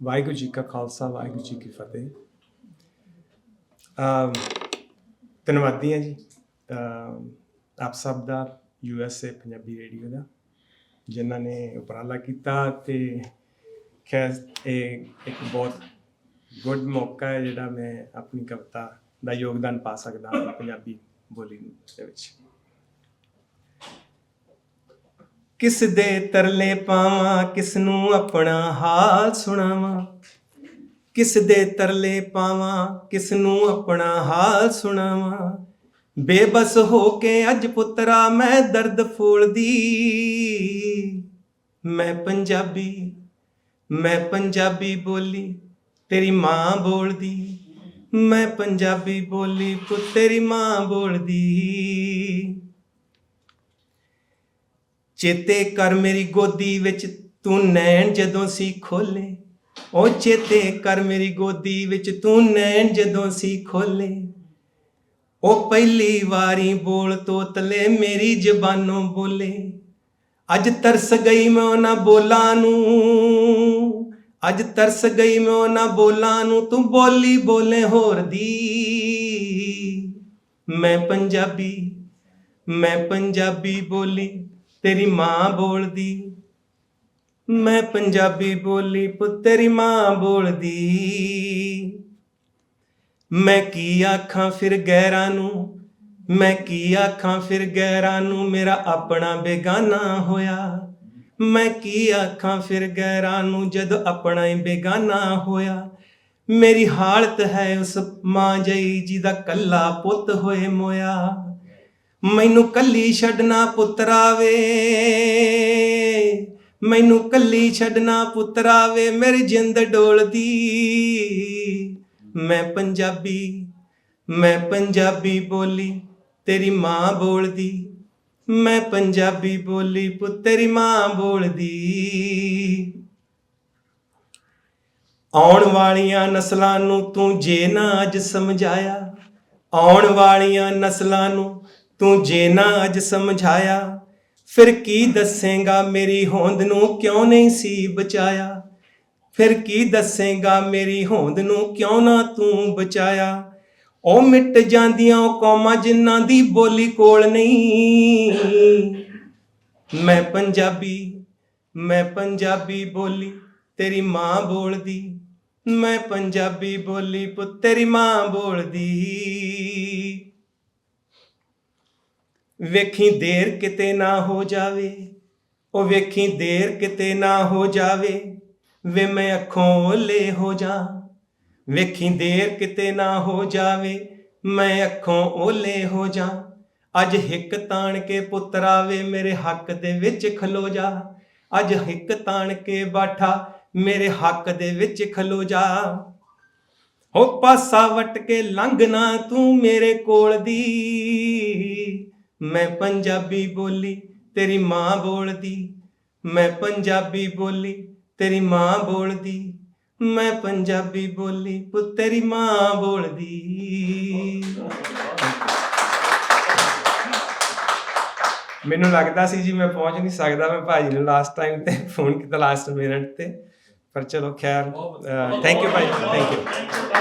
ਵਾਹਿਗੁਰੂ ਜੀ ਕਾ ਖਾਲਸਾ, ਵਾਹਿਗੁਰੂ ਜੀ ਕੀ ਫਤਿਹ। ਧੰਨਵਾਦੀ ਹਾਂ ਜੀ ਆਪ ਸਭ ਦਾ, USA ਪੰਜਾਬੀ ਰੇਡੀਓ ਦਾ, ਜਿਨ੍ਹਾਂ ਨੇ ਉਪਰਾਲਾ ਕੀਤਾ। ਅਤੇ ਖੈਰ ਇਹ ਇੱਕ ਬਹੁਤ ਗੁੱਡ ਮੌਕਾ ਹੈ ਜਿਹੜਾ ਮੈਂ ਆਪਣੀ ਕਵਿਤਾ ਦਾ ਯੋਗਦਾਨ ਪਾ ਸਕਦਾ ਹਾਂ ਪੰਜਾਬੀ ਬੋਲੀ ਦੇ ਵਿੱਚ। ਕਿਸ ਦੇ ਤਰਲੇ ਪਾਵਾਂ, ਕਿਸ ਨੂੰ ਆਪਣਾ ਹਾਲ ਸੁਣਾਵਾਂ, ਕਿਸ ਦੇ ਤਰਲੇ ਪਾਵਾਂ, ਕਿਸ ਨੂੰ ਆਪਣਾ ਹਾਲ ਸੁਣਾਵਾਂ। ਬੇਬਸ ਹੋ ਕੇ ਅੱਜ ਪੁੱਤਰਾ ਮੈਂ ਦਰਦ ਫੋਲਦੀ। ਮੈਂ ਪੰਜਾਬੀ ਬੋਲੀ ਤੇਰੀ ਮਾਂ ਬੋਲਦੀ। ਮੈਂ ਪੰਜਾਬੀ ਬੋਲੀ ਪੁੱਤ ਤੇਰੀ ਮਾਂ ਬੋਲਦੀ। ਚੇਤੇ ਕਰ ਮੇਰੀ ਗੋਦੀ ਵਿੱਚ ਤੂੰ ਨੈਣ ਜਦੋਂ ਸੀ ਖੋਲੇ। ਉਹ ਚੇਤੇ ਕਰ ਮੇਰੀ ਗੋਦੀ ਵਿੱਚ ਤੂੰ ਨੈਣ ਜਦੋਂ ਸੀ ਖੋਲੇ। ਉਹ ਪਹਿਲੀ ਵਾਰੀ ਬੋਲ ਤੋਤਲੇ ਮੇਰੀ ਜ਼ਬਾਨੋਂ ਬੋਲੇ। ਅੱਜ ਤਰਸ ਗਈ ਮੈਂ ਉਹਨਾਂ ਬੋਲਾਂ ਨੂੰ, ਅੱਜ ਤਰਸ ਗਈ ਮੈਂ ਉਹਨਾਂ ਬੋਲਾਂ ਨੂੰ, ਤੂੰ ਬੋਲੀ ਬੋਲੇ ਹੋਰ ਦੀ। ਮੈਂ ਪੰਜਾਬੀ ਬੋਲੀ ਤੇਰੀ ਮਾਂ ਬੋਲਦੀ। ਮੈਂ ਪੰਜਾਬੀ ਬੋਲੀ ਪੁੱਤ ਤੇਰੀ ਮਾਂ ਬੋਲਦੀ। ਮੈਂ ਕੀ ਆਖਾਂ ਫਿਰ ਗੈਰਾਂ ਨੂੰ, ਮੈਂ ਕੀ ਆਖਾਂ ਫਿਰ ਗੈਰਾਂ ਨੂੰ, ਮੇਰਾ ਆਪਣਾ ਬੇਗਾਨਾ ਹੋਇਆ। ਮੈਂ ਕੀ ਆਖਾਂ ਫਿਰ ਗੈਰਾਂ ਨੂੰ, ਜਦ ਆਪਣਾ ਹੀ ਬੇਗਾਨਾ ਹੋਇਆ। ਮੇਰੀ ਹਾਲਤ ਹੈ ਉਸ ਮਾਂ ਜਈ ਜਿਹਦਾ ਕੱਲਾ ਪੁੱਤ ਹੋਏ ਮੋਇਆ। ਮੈਨੂੰ ਕੱਲੀ ਛੱਡਣਾ ਪੁੱਤਰਾ ਵੇ, ਮੈਨੂੰ ਕੱਲੀ ਛੱਡਣਾ ਪੁੱਤਰਾ ਵੇ, ਮੇਰੀ ਜਿੰਦ ਡੋਲਦੀ। ਮੈਂ ਪੰਜਾਬੀ ਬੋਲੀ ਤੇਰੀ ਮਾਂ ਬੋਲਦੀ। ਮੈਂ ਪੰਜਾਬੀ ਬੋਲੀ ਪੁੱਤ ਤੇਰੀ ਮਾਂ ਬੋਲਦੀ। ਆਉਣ ਵਾਲੀਆਂ ਨਸਲਾਂ ਨੂੰ ਤੂੰ ਜੇ ਨਾ ਅੱਜ ਸਮਝਾਇਆ, ਆਉਣ ਵਾਲੀਆਂ ਨਸਲਾਂ ਨੂੰ ਤੂੰ ਜੇ ਨਾ ਅੱਜ ਸਮਝਾਇਆ, ਫਿਰ ਕੀ ਦੱਸੇਗਾ ਮੇਰੀ ਹੋਂਦ ਨੂੰ ਕਿਉਂ ਨਹੀਂ ਸੀ ਬਚਾਇਆ। ਫਿਰ ਕੀ ਦੱਸੇਗਾ ਮੇਰੀ ਹੋਂਦ ਨੂੰ ਕਿਉਂ ਨਾ ਤੂੰ ਬਚਾਇਆ। ਉਹ ਮਿਟ ਜਾਂਦੀਆਂ ਉਹ ਕੌਮਾਂ ਜਿਨ੍ਹਾਂ ਦੀ ਬੋਲੀ ਕੋਲ ਨਹੀਂ। ਮੈਂ ਪੰਜਾਬੀ ਬੋਲੀ ਤੇਰੀ ਮਾਂ ਬੋਲਦੀ। ਮੈਂ ਪੰਜਾਬੀ ਬੋਲੀ ਪੁੱਤ ਤੇਰੀ ਮਾਂ ਬੋਲਦੀ। ਵੇਖੀ ਦੇਰ ਕਿਤੇ ਨਾ ਹੋ ਜਾਵੇ, ਉਹ ਵੇਖੀ ਦੇਰ ਕਿਤੇ ਨਾ ਹੋ ਜਾਵੇ, ਵੇ ਮੈਂ ਅੱਖੋਂ ਓਲੇ ਹੋ ਜਾ। ਵੇਖੀ ਦੇਰ ਕਿਤੇ ਨਾ ਹੋ ਜਾਵੇ, ਮੈਂ ਅੱਖੋਂ ਓਲੇ ਹੋ ਜਾ। ਅੱਜ ਹਿੱਕ ਤਾਣ ਕੇ ਪੁੱਤਰਾ ਵੇ ਮੇਰੇ ਹੱਕ ਦੇ ਵਿੱਚ ਖਲੋ ਜਾ। ਅੱਜ ਹਿੱਕ ਤਾਣ ਕੇ ਬਾਠਾ ਮੇਰੇ ਹੱਕ ਦੇ ਵਿੱਚ ਖਲੋ ਜਾ। ਹੋ ਪਾਸਾ ਵੱਟ ਕੇ ਲੰਘ ਨਾ ਤੂੰ ਮੇਰੇ ਕੋਲ ਦੀ। ਮੈਂ ਪੰਜਾਬੀ ਬੋਲੀ ਤੇਰੀ ਮਾਂ ਬੋਲਦੀ। ਮੈਂ ਪੰਜਾਬੀ ਬੋਲੀ ਤੇਰੀ ਮਾਂ ਬੋਲਦੀ। ਮੈਂ ਪੰਜਾਬੀ ਬੋਲੀ ਪੁੱਤ ਤੇਰੀ ਮਾਂ ਬੋਲਦੀ। ਮੈਨੂੰ ਲੱਗਦਾ ਸੀ ਜੀ ਮੈਂ ਪਹੁੰਚ ਨਹੀਂ ਸਕਦਾ। ਮੈਂ ਭਾਜੀ ਨੂੰ ਲਾਸਟ ਟਾਈਮ ਤੇ ਫੋਨ ਕੀਤਾ, ਲਾਸਟ ਮਿੰਟ ਤੇ, ਪਰ ਚਲੋ ਖੈਰ। ਥੈਂਕ ਯੂ ਭਾਜੀ, ਥੈਂਕ ਯੂ।